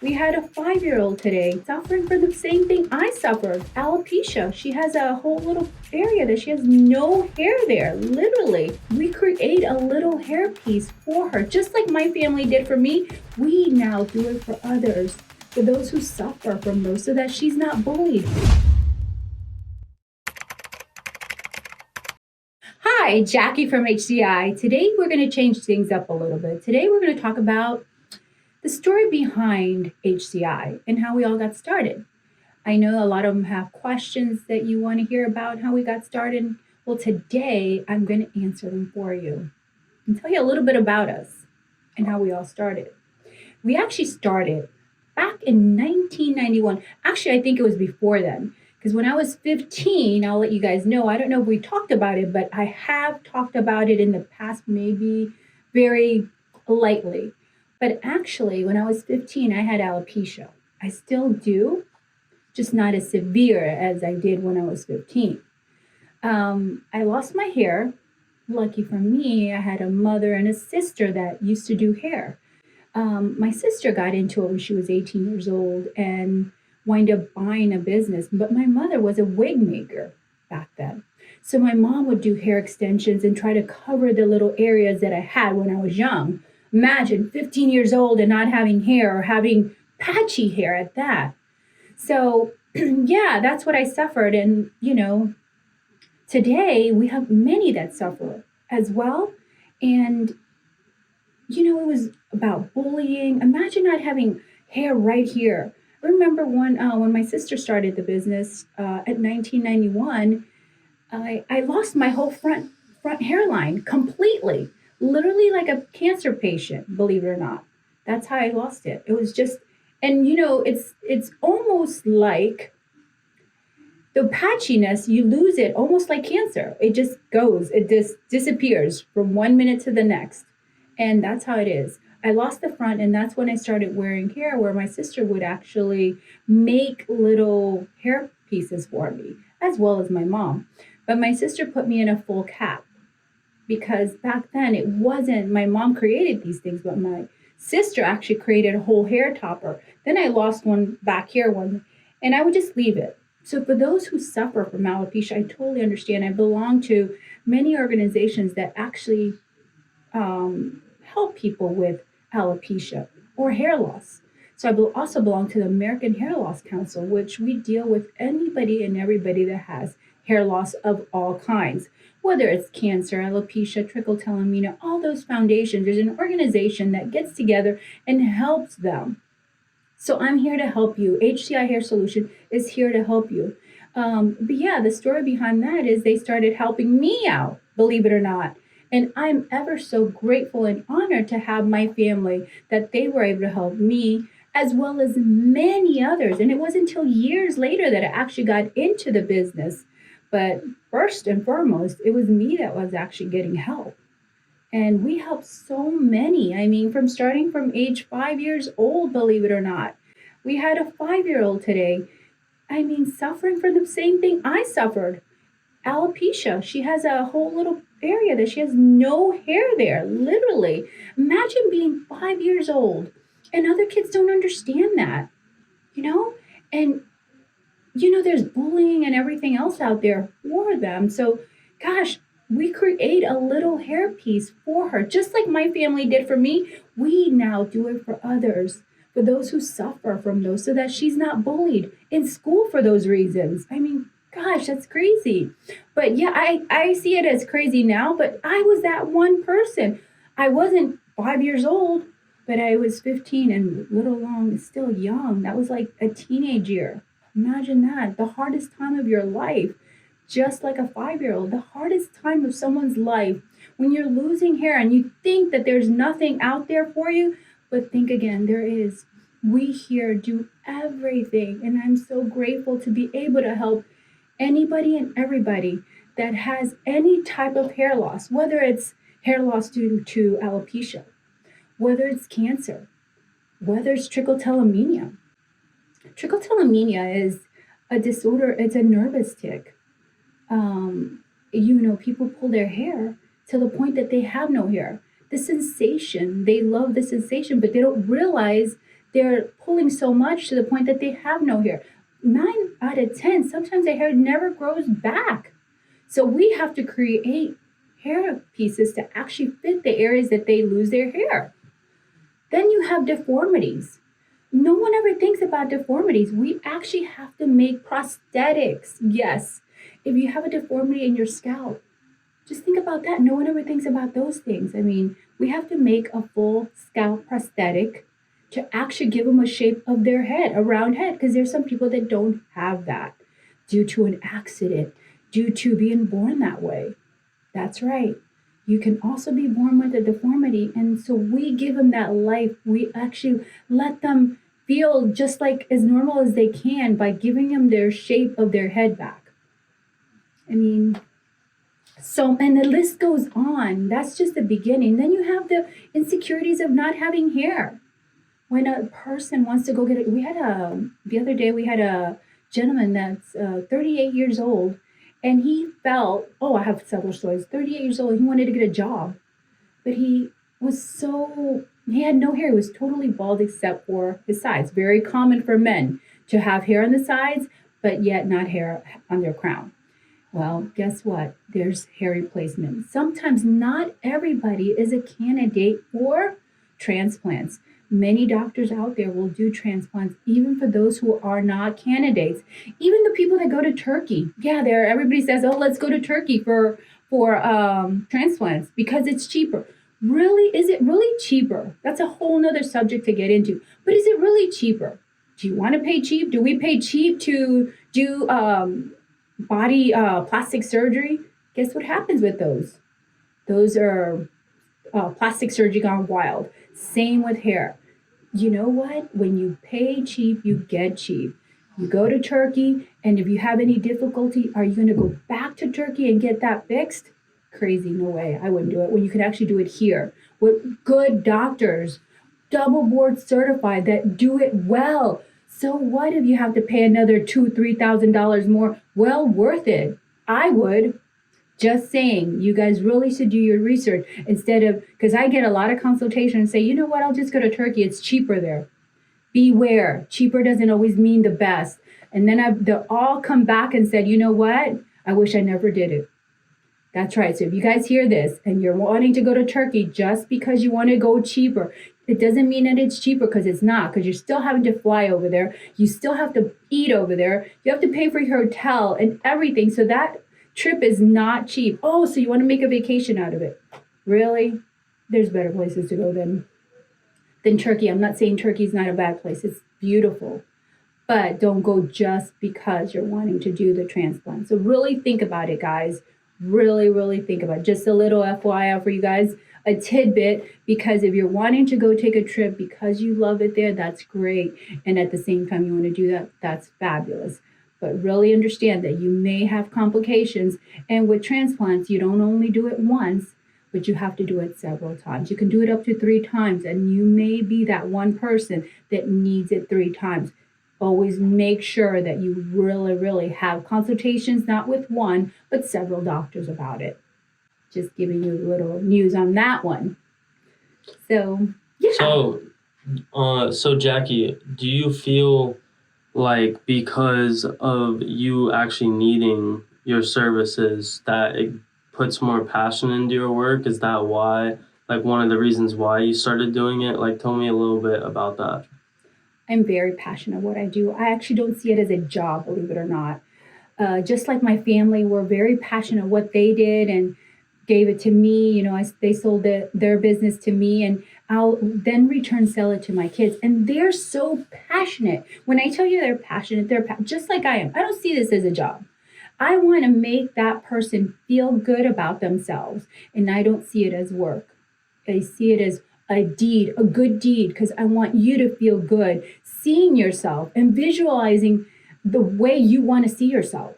We had a 5-year-old today suffering from the same thing I suffered, alopecia. She has a whole little area that she has no hair there, literally. We create a little hair piece for her, just like my family did for me. We now do it for others, for those who suffer from those, so that she's not bullied. Hi, Jackie from HCI. Today we're going to change things up a little bit. Today we're going to talk about the story behind HCI and how we all got started. I know a lot of them have questions that you want to hear about how we got started. Well, today I'm going to answer them for you and tell you a little bit about us and how we all started. We actually started back in 1991. Actually, I think it was before then. Because when I was 15, I'll let you guys know, I don't know if we talked about it, but I have talked about it in the past, maybe very lightly. But actually, when I was 15, I had alopecia. I still do, just not as severe as I did when I was 15. I lost my hair. Lucky for me, I had a mother and a sister that used to do hair. My sister got into it when she was 18 years old and wind up buying a business, but my mother was a wig maker back then. So my mom would do hair extensions and try to cover the little areas that I had when I was young. Imagine 15 years old and not having hair or having patchy hair at that. So yeah, that's what I suffered. And, today we have many that suffer as well. And, it was about bullying. Imagine not having hair right here. I remember when my sister started the business at 1991, I lost my whole front hairline completely, literally like a cancer patient, believe it or not. That's how I lost it. It was just, and it's almost like the patchiness, you lose it almost like cancer. It just goes, it just disappears from 1 minute to the next. And that's how it is. I lost the front, and that's when I started wearing hair, where my sister would actually make little hair pieces for me, as well as my mom. But my sister put me in a full cap because back then it wasn't, my mom created these things, but my sister actually created a whole hair topper. Then I lost one back here, and I would just leave it. So for those who suffer from alopecia, I totally understand. I belong to many organizations that actually help people with alopecia or hair loss. So I also belong to the American Hair Loss Council, which we deal with anybody and everybody that has hair loss of all kinds, whether it's cancer, alopecia, trichotillomania, all those foundations. There's an organization that gets together and helps them. So I'm here to help you. HCI Hair Solution is here to help you. But yeah, the story behind that is they started helping me out, believe it or not. And I'm ever so grateful and honored to have my family that they were able to help me, as well as many others. And it wasn't until years later that I actually got into the business. But first and foremost, it was me that was actually getting help. And we helped so many. I mean, starting from age 5 years old, believe it or not. We had a 5-year-old today. I mean, suffering from the same thing I suffered, alopecia. She has a whole little area that she has no hair there, literally. Imagine being 5 years old, and other kids don't understand that, and there's bullying and everything else out there for them. So gosh, we create a little hair piece for her, just like my family did for me. We now do it for others, for those who suffer from those, so that she's not bullied in school for those reasons. I mean, gosh, that's crazy. But yeah, I see it as crazy now, but I was that one person. I wasn't 5 years old, but I was 15 and little long, still young. That was like a teenage year. Imagine that, the hardest time of your life, just like a 5-year-old, the hardest time of someone's life, when you're losing hair and you think that there's nothing out there for you, but think again, there is. We here do everything, and I'm so grateful to be able to help anybody and everybody that has any type of hair loss, whether it's hair loss due to alopecia, whether it's cancer, whether it's trichotillomania. Trichotillomania is a disorder, it's a nervous tic. People pull their hair to the point that they have no hair. The sensation, they love the sensation, but they don't realize they're pulling so much to the point that they have no hair. 9 out of 10, sometimes the hair never grows back. So we have to create hair pieces to actually fit the areas that they lose their hair. Then you have deformities. No one ever thinks about deformities. We actually have to make prosthetics. Yes, if you have a deformity in your scalp, just think about that. No one ever thinks about those things. I mean, we have to make a full scalp prosthetic to actually give them a shape of their head, a round head, because there's some people that don't have that due to an accident, due to being born that way. That's right. You can also be born with a deformity. And so we give them that life. We actually let them feel just like as normal as they can by giving them their shape of their head back. I mean, so, and the list goes on. That's just the beginning. Then you have the insecurities of not having hair. When a person wants to go get it, the other day we had a gentleman that's 38 years old, and he felt, I have several stories, 38 years old, he wanted to get a job, but he had no hair. He was totally bald except for his sides. Very common for men to have hair on the sides, but yet not hair on their crown. Well, guess what? There's hair replacement. Sometimes not everybody is a candidate for transplants. Many doctors out there will do transplants, even for those who are not candidates. Even the people that go to Turkey. Yeah, everybody says, let's go to Turkey for transplants because it's cheaper. Really? Is it really cheaper? That's a whole nother subject to get into. But is it really cheaper? Do you want to pay cheap? Do we pay cheap to do body plastic surgery? Guess what happens with those? Those are plastic surgery gone wild. Same with hair. You know what? When you pay cheap, you get cheap. You go to Turkey, and if you have any difficulty, are you going to go back to Turkey and get that fixed? Crazy, no way. I wouldn't do it when you can actually do it here with good doctors, double board certified that do it well. So what if you have to pay another $2,000-$3,000 more? Well, worth it. I would. Just saying, you guys really should do your research instead of, because I get a lot of consultation and say, you know what, I'll just go to Turkey. It's cheaper there. Beware. Cheaper doesn't always mean the best. And then they'll all come back and said, you know what, I wish I never did it. That's right. So if you guys hear this and you're wanting to go to Turkey just because you want to go cheaper, it doesn't mean that it's cheaper, because it's not, because you're still having to fly over there. You still have to eat over there. You have to pay for your hotel and everything. So that trip is not cheap. So you want to make a vacation out of it? Really? There's better places to go than Turkey. I'm not saying Turkey's not a bad place. It's beautiful. But don't go just because you're wanting to do the transplant. So really think about it, guys. Really, really think about it. Just a little FYI for you guys, a tidbit, because if you're wanting to go take a trip because you love it there, that's great. And at the same time you want to do that, that's fabulous. But really understand that you may have complications. And with transplants, you don't only do it once, but you have to do it several times. You can do it up to 3 times, and you may be that one person that needs it 3 times. Always make sure that you really, really have consultations, not with one, but several doctors about it. Just giving you a little news on that one. So, yeah. So Jackie, do you feel like because of you actually needing your services that it puts more passion into your work? Is that why, like one of the reasons why you started doing it? Like, tell me a little bit about that. I'm very passionate what I do. I actually don't see it as a job, believe it or not. Just like my family were very passionate what they did and gave it to me. They sold their business to me, and I'll then sell it to my kids. And they're so passionate. When I tell you they're passionate, just like I am. I don't see this as a job. I want to make that person feel good about themselves. And I don't see it as work. I see it as a deed, a good deed, because I want you to feel good seeing yourself and visualizing the way you want to see yourself.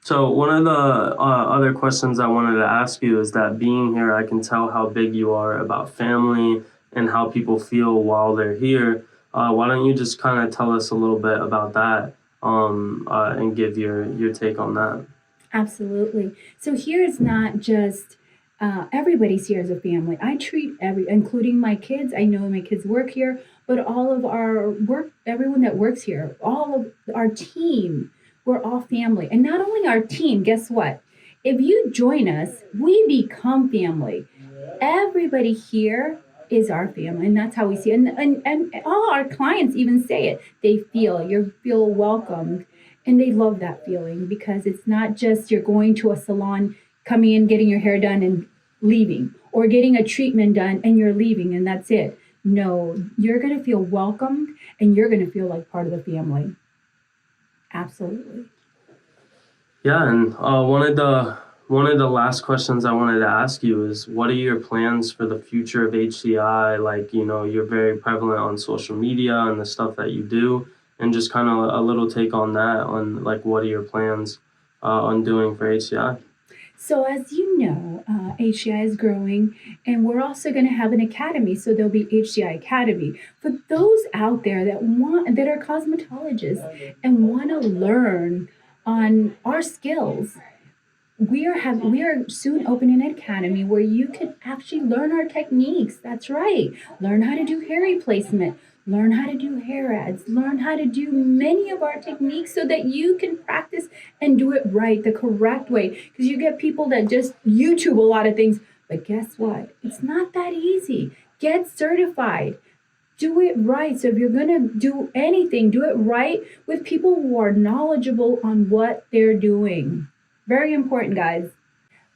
So one of the other questions I wanted to ask you is that being here, I can tell how big you are about family and how people feel while they're here. Why don't you just kind of tell us a little bit about that and give your take on that? Absolutely. So here it's not just Everybody's here as a family. I treat including my kids. I know my kids work here, but all of our work, everyone that works here, all of our team, we're all family. And not only our team, guess what? If you join us, we become family. Everybody here is our family, and that's how we see it. And all our clients even say it. They feel welcomed, and they love that feeling because it's not just you're going to a salon, coming in, getting your hair done, and leaving, or getting a treatment done and you're leaving, and that's it. No, you're going to feel welcomed, and you're going to feel like part of the family. Absolutely. Yeah, and one of the last questions I wanted to ask you is, what are your plans for the future of HCI? Like, you're very prevalent on social media and the stuff that you do, and just kind of a little take on that, on like, what are your plans on doing for HCI? So as you know, HCI is growing, and we're also going to have an academy. So there'll be HCI Academy for those out there that are cosmetologists and want to learn on our skills. We are soon opening an academy where you can actually learn our techniques. That's right. Learn how to do hair replacement, learn how to do hair ads, learn how to do many of our techniques so that you can practice and do it right, the correct way. Because you get people that just YouTube a lot of things, but guess what? It's not that easy. Get certified. Do it right. So if you're going to do anything, do it right with people who are knowledgeable on what they're doing. Very important, guys.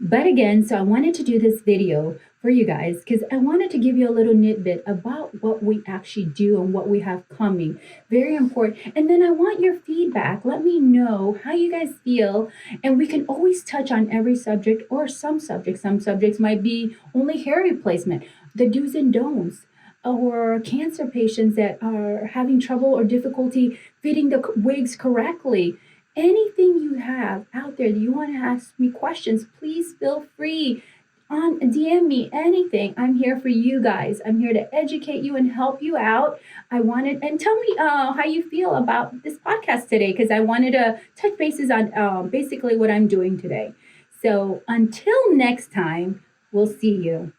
But again, so I wanted to do this video for you guys because I wanted to give you a little tidbit about what we actually do and what we have coming. Very important. And then I want your feedback. Let me know how you guys feel. And we can always touch on every subject or some subjects. Some subjects might be only hair replacement, the do's and don'ts, or cancer patients that are having trouble or difficulty fitting the wigs correctly. Anything you have out there that you want to ask me questions, please feel free on DM me anything. I'm here for you guys. I'm here to educate you and help you out. And tell me how you feel about this podcast today, because I wanted to touch bases on basically what I'm doing today. So until next time, we'll see you.